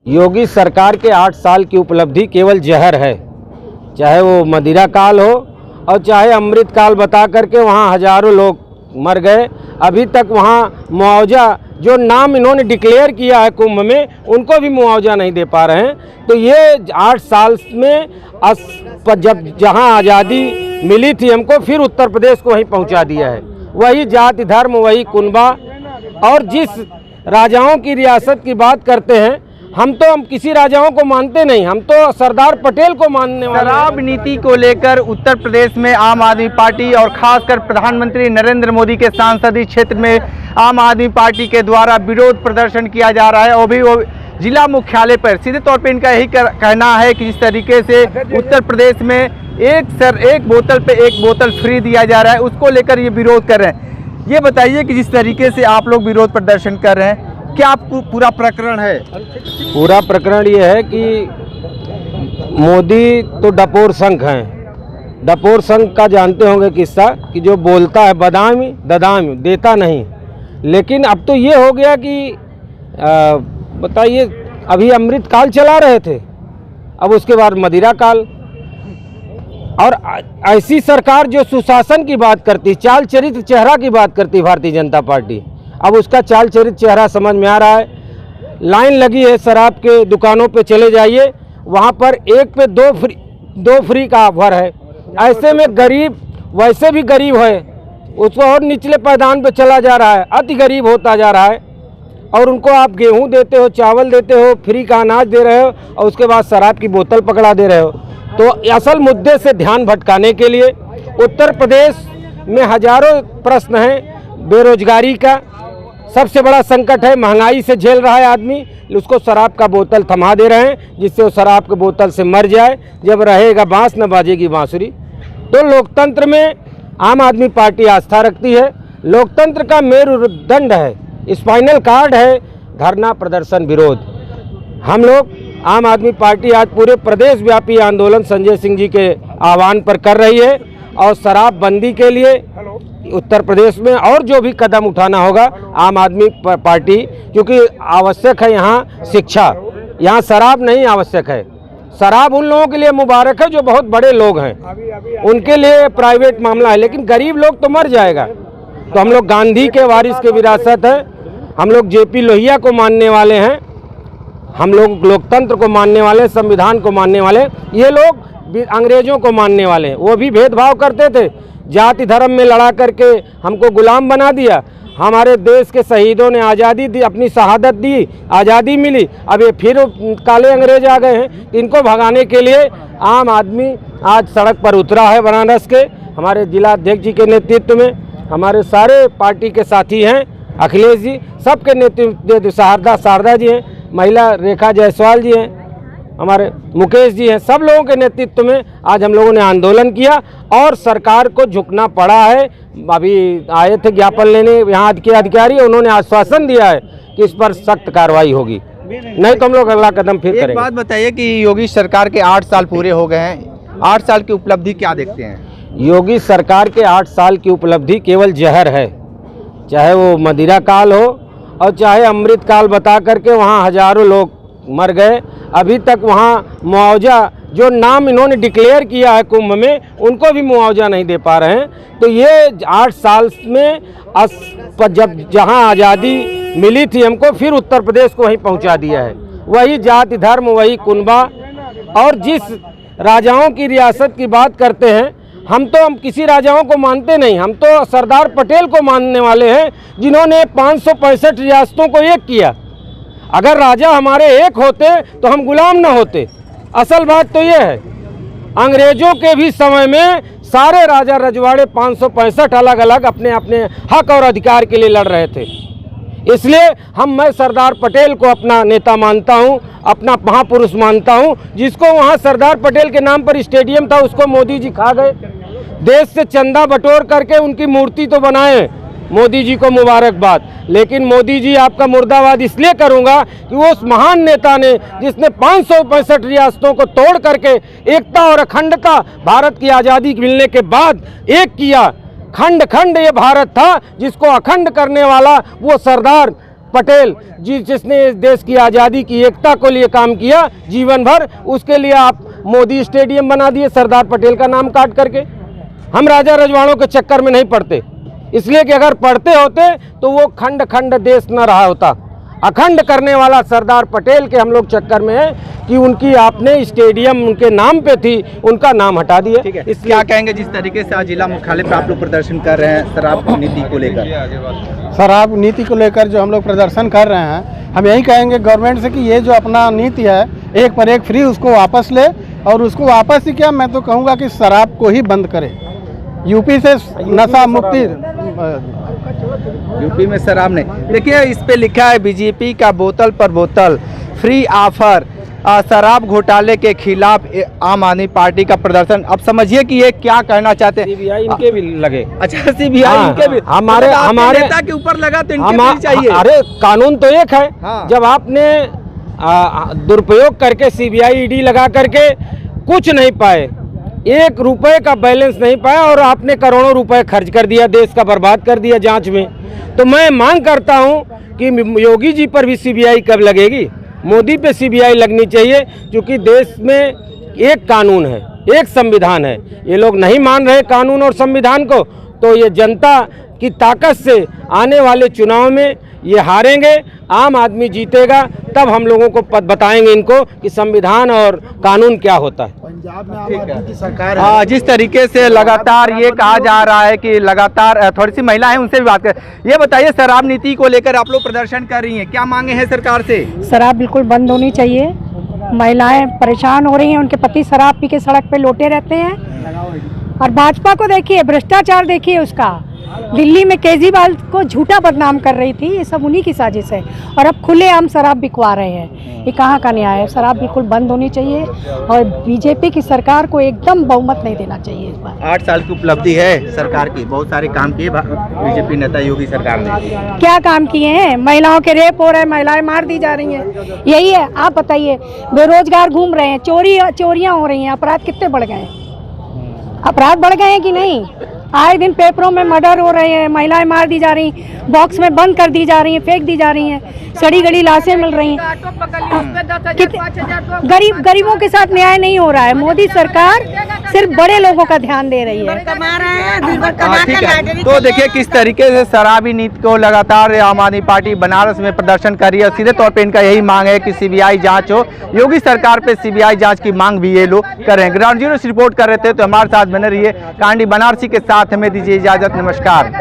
योगी सरकार के 8 साल की उपलब्धि केवल जहर है, चाहे वो मदिरा काल हो और चाहे अमृत काल बता करके वहाँ हजारों लोग मर गए। अभी तक वहाँ मुआवजा जो नाम इन्होंने डिक्लेयर किया है कुंभ में, उनको भी मुआवजा नहीं दे पा रहे हैं। तो ये 8 साल में जब जहाँ आज़ादी मिली थी हमको, फिर उत्तर प्रदेश को वहीं पहुँचा दिया है। वही जाति धर्म, वही कुनबा। और जिस राजाओं की रियासत की बात करते हैं, हम किसी राजाओं को मानते नहीं, हम तो सरदार पटेल को मानने वाले। शराब नीति को लेकर उत्तर प्रदेश में आम आदमी पार्टी और खासकर प्रधानमंत्री नरेंद्र मोदी के संसदीय क्षेत्र में आम आदमी पार्टी के द्वारा विरोध प्रदर्शन किया जा रहा है। और भी वो जिला मुख्यालय पर सीधे तौर पे इनका यही कहना है कि जिस तरीके से उत्तर प्रदेश में एक बोतल पे एक बोतल फ्री दिया जा रहा है, उसको लेकर ये विरोध कर रहे हैं। ये बताइए कि जिस तरीके से आप लोग विरोध प्रदर्शन कर रहे हैं, क्या आपको पूरा प्रकरण है? पूरा प्रकरण ये है कि मोदी तो डपोर संख हैं। डपोर संख का जानते होंगे किस्सा कि जो बोलता है बदामी ददामी, देता नहीं। लेकिन अब तो ये हो गया कि बताइए, अभी अमृत काल चला रहे थे, अब उसके बाद मदिरा काल। और ऐसी सरकार जो सुशासन की बात करती, चाल चरित्र चेहरा की बात करती भारतीय जनता पार्टी, अब उसका चाल चरित्र चेहरा समझ में आ रहा है। लाइन लगी है शराब के दुकानों पे, चले जाइए, वहाँ पर एक पे दो फ्री का ऑफर है। ऐसे में गरीब वैसे भी गरीब है, उसको और निचले पायदान पे चला जा रहा है, अति गरीब होता जा रहा है। और उनको आप गेहूँ देते हो, चावल देते हो, फ्री का अनाज दे रहे हो, और उसके बाद शराब की बोतल पकड़ा दे रहे हो। तो असल मुद्दे से ध्यान भटकाने के लिए उत्तर प्रदेश में हजारों प्रश्न हैं। बेरोजगारी का सबसे बड़ा संकट है, महंगाई से झेल रहा है आदमी, उसको शराब का बोतल थमा दे रहे हैं, जिससे वो शराब के बोतल से मर जाए। जब रहेगा बांस न बाजेगी बांसुरी। तो लोकतंत्र में आम आदमी पार्टी आस्था रखती है। लोकतंत्र का मेरुदंड है, स्पाइनल कार्ड है धरना प्रदर्शन विरोध। हम लोग आम आदमी पार्टी आज पूरे प्रदेश व्यापी आंदोलन संजय सिंह जी के आह्वान पर कर रही है। और शराबबंदी के लिए उत्तर प्रदेश में और जो भी कदम उठाना होगा आम आदमी पार्टी, क्योंकि आवश्यक है यहाँ शिक्षा, यहाँ शराब नहीं आवश्यक है। शराब उन लोगों के लिए मुबारक है जो बहुत बड़े लोग हैं, उनके लिए प्राइवेट मामला है, लेकिन गरीब लोग तो मर जाएगा। तो हम लोग गांधी के वारिस के विरासत है, हम लोग जेपी लोहिया को मानने वाले हैं, हम लोग लोकतंत्र को मानने वाले, संविधान को मानने वाले। ये लोग अंग्रेजों को मानने वाले हैं, वो भी भेदभाव करते थे, जाति धर्म में लड़ा करके हमको गुलाम बना दिया। हमारे देश के शहीदों ने आज़ादी दी, अपनी शहादत दी, आज़ादी मिली। अब ये फिर काले अंग्रेज आ गए हैं। इनको भगाने के लिए आम आदमी आज सड़क पर उतरा है। बनारस के हमारे जिला अध्यक्ष जी के नेतृत्व में हमारे सारे पार्टी के साथी हैं, अखिलेश जी सबके नेतृत्व, शारदा जी हैं, महिला रेखा जायसवाल जी हैं, हमारे मुकेश जी हैं, सब लोगों के नेतृत्व में आज हम लोगों ने आंदोलन किया। और सरकार को झुकना पड़ा है। अभी आए थे ज्ञापन लेने यहाँ के अधिकारी, उन्होंने आश्वासन दिया है कि इस पर सख्त कार्रवाई होगी, नहीं तो हम लोग अगला कदम फिर करेंगे। एक बात बताइए कि योगी सरकार के 8 साल पूरे हो गए हैं, 8 साल की उपलब्धि क्या देखते हैं? योगी सरकार के 8 साल की उपलब्धि केवल जहर है, चाहे वो मदिरा काल हो और चाहे अमृत काल बता करके वहाँ हजारों लोग मर गए। अभी तक वहाँ मुआवजा जो नाम इन्होंने डिक्लेयर किया है कुंभ में, उनको भी मुआवजा नहीं दे पा रहे हैं। तो ये 8 साल में जब जहाँ आज़ादी मिली थी हमको, फिर उत्तर प्रदेश को वहीं पहुँचा दिया है। वही जाति धर्म, वही कुनबा। और जिस राजाओं की रियासत की बात करते हैं, हम किसी राजाओं को मानते नहीं, हम तो सरदार पटेल को मानने वाले हैं, जिन्होंने 565 रियासतों को एक किया। अगर राजा हमारे एक होते तो हम गुलाम न होते। असल बात तो ये है, अंग्रेजों के भी समय में सारे राजा रजवाड़े 565 अलग अलग अपने अपने हक और अधिकार के लिए लड़ रहे थे। इसलिए मैं सरदार पटेल को अपना नेता मानता हूं, अपना महापुरुष मानता हूं। जिसको वहां सरदार पटेल के नाम पर स्टेडियम था, उसको मोदी जी खा गए। देश से चंदा बटोर करके उनकी मूर्ति तो बनाए, मोदी जी को मुबारकबाद। लेकिन मोदी जी आपका मुर्दाबाद इसलिए करूंगा कि वो उस महान नेता ने, जिसने 565 रियासतों को तोड़ करके एकता और अखंडता भारत की आज़ादी मिलने के बाद एक किया। खंड खंड ये भारत था, जिसको अखंड करने वाला वो सरदार पटेल जिसने इस देश की आज़ादी की एकता को लिए काम किया जीवन भर, उसके लिए आप मोदी स्टेडियम बना दिए सरदार पटेल का नाम काट करके। हम राजा रजवाड़ों के चक्कर में नहीं पड़ते, इसलिए कि अगर पढ़ते होते तो वो खंड खंड देश न रहा होता। अखंड करने वाला सरदार पटेल के हम लोग चक्कर में है कि उनकी आपने स्टेडियम उनके नाम पे थी, उनका नाम हटा दिया। ठीक है, क्या कहेंगे जिस तरीके से आज जिला मुख्यालय पे आप लोग प्रदर्शन कर रहे हैं शराब नीति को लेकर? शराब नीति को लेकर जो हम लोग प्रदर्शन कर रहे हैं, हम यही कहेंगे गवर्नमेंट से कि ये जो अपना नीति है एक पर एक फ्री, उसको वापस ले, और उसको वापस ही क्या, मैं तो कहूँगा कि शराब को ही बंद करे। यूपी से नशा मुक्ति, यूपी में शराब नहीं। देखिए इस पे लिखा है बीजेपी का बोतल पर बोतल फ्री ऑफर, शराब घोटाले के खिलाफ आम आदमी पार्टी का प्रदर्शन। अब समझिए कि ये क्या कहना चाहते हैं। सीबीआई इनके भी लगे। अच्छा, सीबीआई इनके भी, हमारे नेता के ऊपर लगा तो इनके भी चाहिए। अरे कानून तो एक है। हाँ। जब आपने दुरुपयोग करके सीबीआई ईडी लगा करके कुछ नहीं पाए, 1 रुपए का बैलेंस नहीं पाया और आपने करोड़ों रुपए खर्च कर दिया, देश का बर्बाद कर दिया जांच में, तो मैं मांग करता हूं कि योगी जी पर भी सीबीआई कब लगेगी, मोदी पे सीबीआई लगनी चाहिए, क्योंकि देश में एक कानून है, एक संविधान है। ये लोग नहीं मान रहे कानून और संविधान को, तो ये जनता की ताकत से आने वाले चुनाव में ये हारेंगे, आम आदमी जीतेगा, तब हम लोगों को बताएंगे इनको कि संविधान और कानून क्या होता है। पंजाब में आम आदमी की सरकार हाँ, जिस तरीके से लगातार ये कहा जा रहा है कि लगातार थोड़ी सी महिला है उनसे भी बात कर। ये बताइए शराब नीति को लेकर आप लोग प्रदर्शन कर रही हैं, क्या मांगे हैं सरकार से? शराब बिल्कुल बंद होनी चाहिए। महिलाएं परेशान हो रही हैं, उनके पति शराब पी के सड़क पे लोटे रहते हैं। और भाजपा को देखिए, भ्रष्टाचार देखिए उसका, दिल्ली में केजरीवाल को झूठा बदनाम कर रही थी, ये सब उन्हीं की साजिश है। और अब खुलेआम शराब बिकवा रहे हैं, ये कहाँ का न्याय है? शराब बिल्कुल बंद होनी चाहिए और बीजेपी की सरकार को एकदम बहुमत नहीं देना चाहिए इस बार। 8 साल की उपलब्धि है सरकार की, बहुत सारे काम किए बीजेपी नेता योगी सरकार ने। क्या काम किए हैं? महिलाओं के रेप हो रहे हैं, महिलाएं मार दी जा रही हैं, यही है। आप बताइए, बेरोजगार घूम रहे हैं, चोरियां हो रही हैं, अपराध कितने बढ़ गए हैं? अपराध बढ़ गए हैं कि नहीं? आए दिन पेपरों में मर्डर हो रहे हैं, महिलाएं मार दी जा रही, बॉक्स में बंद कर दी जा रही हैं, फेंक दी जा रही हैं, सड़ी गली लाशें मिल रही हैं। गरीबों के साथ न्याय नहीं हो रहा है। मोदी सरकार सिर्फ बड़े लोगों का ध्यान दे रही है। ठीक है, तो देखिए किस तरीके से शराबी नीति को लगातार आम आदमी पार्टी बनारस में प्रदर्शन कर रही है। सीधे तौर पे इनका यही मांग है कि सीबीआई जांच हो, योगी सरकार पे सीबीआई जांच की मांग भी ये लोग करें। ग्राउंड जीरो से रिपोर्ट कर रहे थे, तो हमारे साथ बने रहिए। कांडी बनारसी के साथ हमें दीजिए इजाजत, नमस्कार।